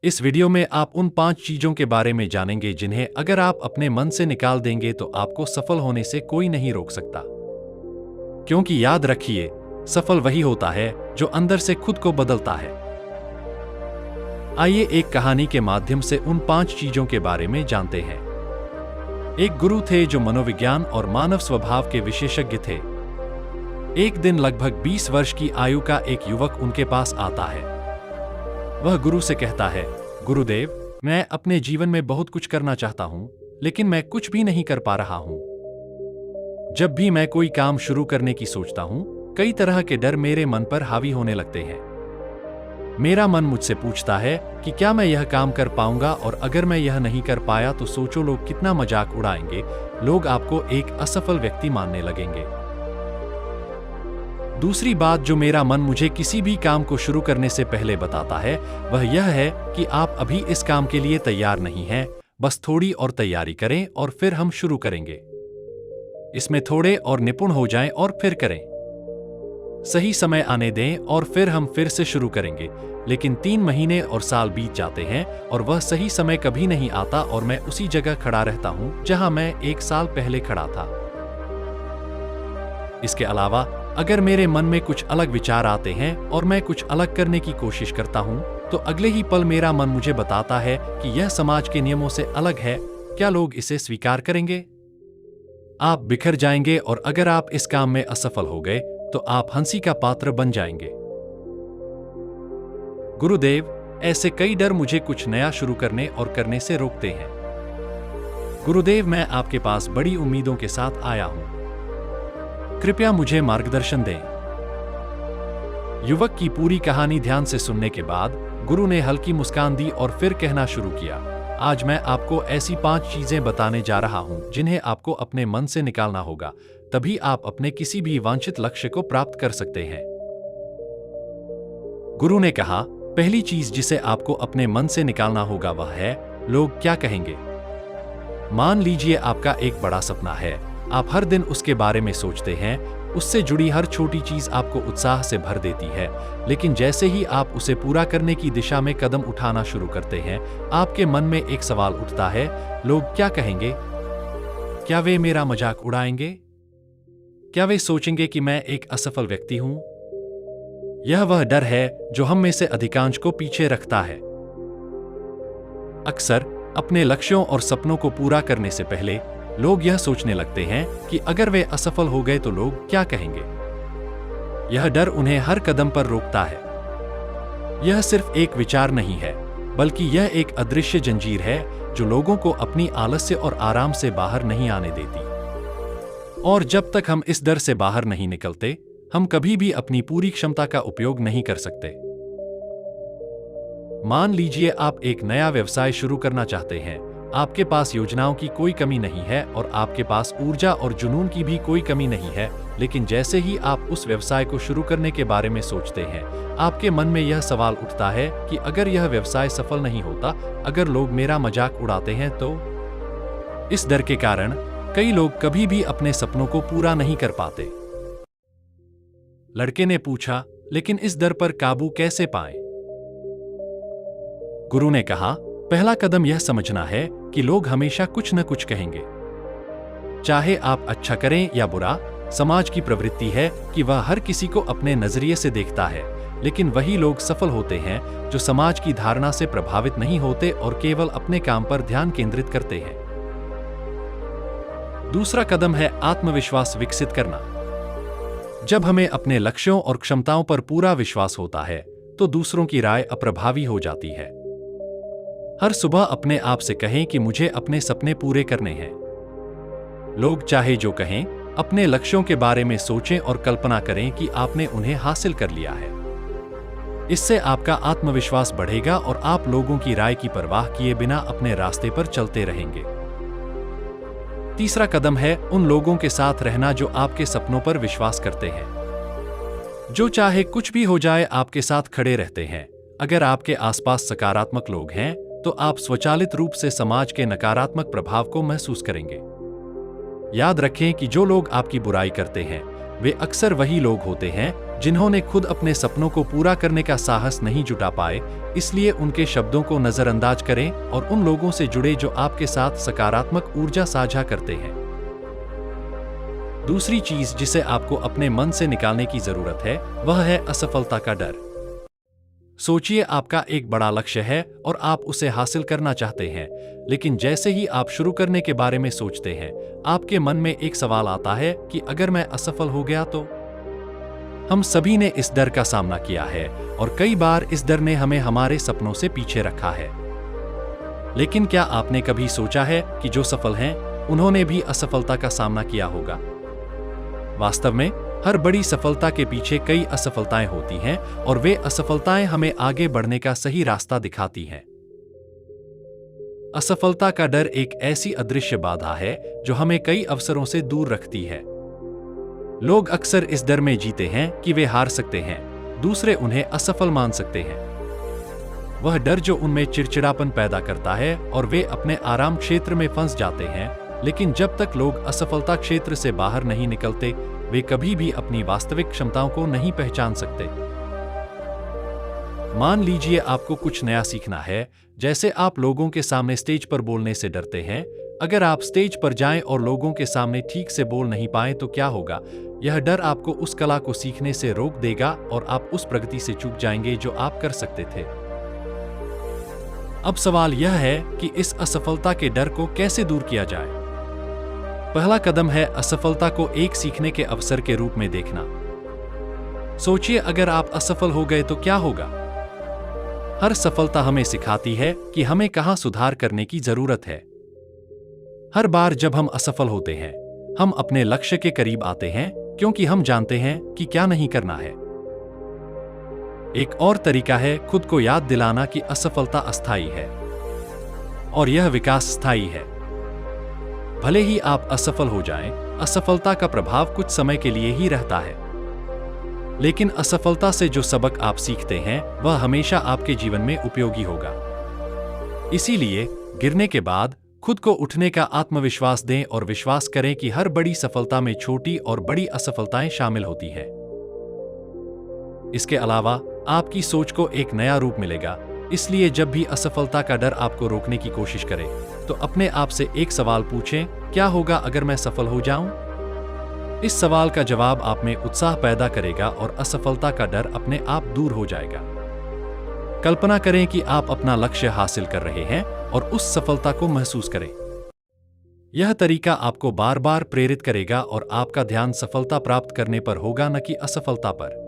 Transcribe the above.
इस वीडियो में आप उन 5 चीजों के बारे में जानेंगे जिन्हें अगर आप अपने मन से निकाल देंगे तो आपको सफल होने से कोई नहीं रोक सकता। क्योंकि याद रखिए, सफल वही होता है जो अंदर से खुद को बदलता है। आइए एक कहानी के माध्यम से उन 5 चीजों के बारे में जानते हैं। एक गुरु थे जो मनोविज्ञान और मानव स्वभाव के विशेषज्ञ थे। एक दिन लगभग 20 वर्ष की आयु का एक युवक उनके पास आता है। वह गुरु से कहता है, गुरुदेव, मैं अपने जीवन में बहुत कुछ करना चाहता हूं, लेकिन मैं कुछ भी नहीं कर पा रहा हूं। जब भी मैं कोई काम शुरू करने की सोचता हूं, कई तरह के डर मेरे मन पर हावी होने लगते हैं। मेरा मन मुझसे पूछता है कि क्या मैं यह काम कर पाऊंगा, और अगर मैं यह नहीं कर पाया तो सोचो लोग कितना मजाक उड़ाएंगे, लोग आपको एक असफल व्यक्ति मानने लगेंगे। दूसरी बात जो मेरा मन मुझे किसी भी काम को शुरू करने से पहले बताता है, वह यह है कि आप अभी इस काम के लिए तैयार नहीं हैं, बस थोड़ी और तैयारी करें और फिर हम शुरू करेंगे। इसमें थोड़े और निपुण हो जाएं और फिर करें। सही समय आने दें और फिर हम फिर से शुरू करेंगे। लेकिन 3 महीने और साल बीत जाते हैं और वह सही समय कभी नहीं आता और मैं उसी जगह खड़ा रहता हूं जहां मैं 1 साल पहले खड़ा था। इसके अलावा अगर मेरे मन में कुछ अलग विचार आते हैं और मैं कुछ अलग करने की कोशिश करता हूं, तो अगले ही पल मेरा मन मुझे बताता है कि यह समाज के नियमों से अलग है, क्या लोग इसे स्वीकार करेंगे? आप बिखर जाएंगे और अगर आप इस काम में असफल हो गए तो आप हंसी का पात्र बन जाएंगे। गुरुदेव, ऐसे कई डर मुझे कुछ नया शुरू करने और करने से रोकते हैं। गुरुदेव, मैं आपके पास बड़ी उम्मीदों के साथ आया हूं, कृपया मुझे मार्गदर्शन दें। युवक की पूरी कहानी ध्यान से सुनने के बाद गुरु ने हल्की मुस्कान दी और फिर कहना शुरू किया, आज मैं आपको ऐसी 5 चीजें बताने जा रहा हूं जिन्हें आपको अपने मन से निकालना होगा, तभी आप अपने किसी भी वांछित लक्ष्य को प्राप्त कर सकते हैं। गुरु ने कहा, पहली चीज जिसे आपको अपने मन से निकालना होगा वह है, लोग क्या कहेंगे। मान लीजिए आपका एक बड़ा सपना है, आप हर दिन उसके बारे में सोचते हैं, उससे जुड़ी हर छोटी चीज आपको उत्साह से भर देती है, लेकिन जैसे ही आप उसे पूरा करने की दिशा में कदम उठाना शुरू करते हैं, आपके मन में एक सवाल उठता है, लोग क्या कहेंगे? क्या वे मेरा मजाक उड़ाएंगे? क्या वे सोचेंगे कि मैं एक असफल व्यक्ति हूं? यह वह डर है जो हम में से अधिकांश को पीछे रखता है। अक्सर अपने लक्ष्यों और सपनों को पूरा करने से पहले लोग यह सोचने लगते हैं कि अगर वे असफल हो गए तो लोग क्या कहेंगे। यह डर उन्हें हर कदम पर रोकता है। यह सिर्फ एक विचार नहीं है, बल्कि यह एक अदृश्य जंजीर है जो लोगों को अपनी आलस्य और आराम से बाहर नहीं आने देती। और जब तक हम इस डर से बाहर नहीं निकलते, हम कभी भी अपनी पूरी क्षमता का उपयोग नहीं कर सकते। मान लीजिए आप एक नया व्यवसाय शुरू करना चाहते हैं, आपके पास योजनाओं की कोई कमी नहीं है और आपके पास ऊर्जा और जुनून की भी कोई कमी नहीं है, लेकिन जैसे ही आप उस व्यवसाय को शुरू करने के बारे में सोचते हैं, आपके मन में यह सवाल उठता है कि अगर यह व्यवसाय सफल नहीं होता, अगर लोग मेरा मजाक उड़ाते हैं तो? इस डर के कारण कई लोग कभी भी अपने सपनों को पूरा नहीं कर पाते। लड़के ने पूछा, लेकिन इस डर पर काबू कैसे पाएं? गुरु ने कहा, पहला कदम यह समझना है कि लोग हमेशा कुछ न कुछ कहेंगे। चाहे आप अच्छा करें या बुरा, समाज की प्रवृत्ति है कि वह हर किसी को अपने नजरिए से देखता है, लेकिन वही लोग सफल होते हैं जो समाज की धारणा से प्रभावित नहीं होते और केवल अपने काम पर ध्यान केंद्रित करते हैं। दूसरा कदम है आत्मविश्वास विकसित करना। जब हमें अपने लक्ष्यों और क्षमताओं पर पूरा विश्वास होता है, तो दूसरों की राय अप्रभावी हो जाती है। हर सुबह अपने आप से कहें कि मुझे अपने सपने पूरे करने हैं। लोग चाहे जो कहें, अपने लक्ष्यों के बारे में सोचें और कल्पना करें कि आपने उन्हें हासिल कर लिया है। इससे आपका आत्मविश्वास बढ़ेगा और आप लोगों की राय की परवाह किए बिना अपने रास्ते पर चलते रहेंगे। तीसरा कदम है उन लोगों के साथ रहना जो आपके सपनों पर विश्वास करते हैं, जो चाहे कुछ भी हो जाए आपके साथ खड़े रहते हैं। अगर आपके आसपास सकारात्मक लोग हैं, तो आप स्वचालित रूप से समाज के नकारात्मक प्रभाव को महसूस करेंगे। याद रखें कि जो लोग आपकी बुराई करते हैं, वे अक्सर वही लोग होते हैं जिन्होंने खुद अपने सपनों को पूरा करने का साहस नहीं जुटा पाए, इसलिए उनके शब्दों को नजरअंदाज करें और उन लोगों से जुड़े जो आपके साथ सकारात्मक ऊर्जा साझा करते हैं। दूसरी चीज जिसे आपको अपने मन से निकालने की जरूरत है, वह है असफलता का डर। सोचिए, आपका एक बड़ा लक्ष्य है और आप उसे हासिल करना चाहते हैं, लेकिन जैसे ही आप शुरू करने के बारे में सोचते हैं, आपके मन में एक सवाल आता है कि अगर मैं असफल हो गया तो? हम सभी ने इस डर का सामना किया है और कई बार इस डर ने हमें हमारे सपनों से पीछे रखा है। लेकिन क्या आपने कभी सोचा है कि जो सफल हैं, उन्होंने भी असफलता का सामना किया होगा? वास्तव में हर बड़ी सफलता के पीछे कई असफलताएं होती हैं और वे असफलताएं हमें आगे बढ़ने का सही रास्ता दिखाती हैं। असफलता का डर एक ऐसी अदृश्य बाधा है जो हमें कई अवसरों से दूर रखती है। लोग अक्सर इस डर में जीते हैं कि वे हार सकते हैं, दूसरे उन्हें असफल मान सकते हैं। वह डर जो उनमें चिड़चिड़ापन पैदा करता है और वे अपने आराम क्षेत्र में फंस जाते हैं। लेकिन जब तक लोग असफलता क्षेत्र से बाहर नहीं निकलते, वे कभी भी अपनी वास्तविक क्षमताओं को नहीं पहचान सकते। मान लीजिए आपको कुछ नया सीखना है, जैसे आप लोगों के सामने स्टेज पर बोलने से डरते हैं। अगर आप स्टेज पर जाएं और लोगों के सामने ठीक से बोल नहीं पाए तो क्या होगा? यह डर आपको उस कला को सीखने से रोक देगा और आप उस प्रगति से चूक जाएंगे जो आप कर सकते थे। अब सवाल यह है कि इस असफलता के डर को कैसे दूर किया जाए। पहला कदम है असफलता को एक सीखने के अवसर के रूप में देखना। सोचिए, अगर आप असफल हो गए तो क्या होगा? हर सफलता हमें सिखाती है कि हमें कहां सुधार करने की जरूरत है। हर बार जब हम असफल होते हैं, हम अपने लक्ष्य के करीब आते हैं क्योंकि हम जानते हैं कि क्या नहीं करना है। एक और तरीका है खुद को याद दिलाना कि असफलता अस्थायी है और यह विकास स्थायी है। भले ही आप असफल हो जाएं, असफलता का प्रभाव कुछ समय के लिए ही रहता है, लेकिन असफलता से जो सबक आप सीखते हैं वह हमेशा आपके जीवन में उपयोगी होगा। इसीलिए गिरने के बाद खुद को उठने का आत्मविश्वास दें और विश्वास करें कि हर बड़ी सफलता में छोटी और बड़ी असफलताएं शामिल होती हैं। इसके अलावा आपकी सोच को एक नया रूप मिलेगा। इसलिए जब भी असफलता का डर आपको रोकने की कोशिश करे, तो अपने आप से एक सवाल पूछें, क्या होगा अगर मैं सफल हो जाऊं? इस सवाल का जवाब आप में उत्साह पैदा करेगा और असफलता का डर अपने आप दूर हो जाएगा। कल्पना करें कि आप अपना लक्ष्य हासिल कर रहे हैं और उस सफलता को महसूस करें। यह तरीका आपको बार बार प्रेरित करेगा और आपका ध्यान सफलता प्राप्त करने पर होगा, न कि असफलता पर।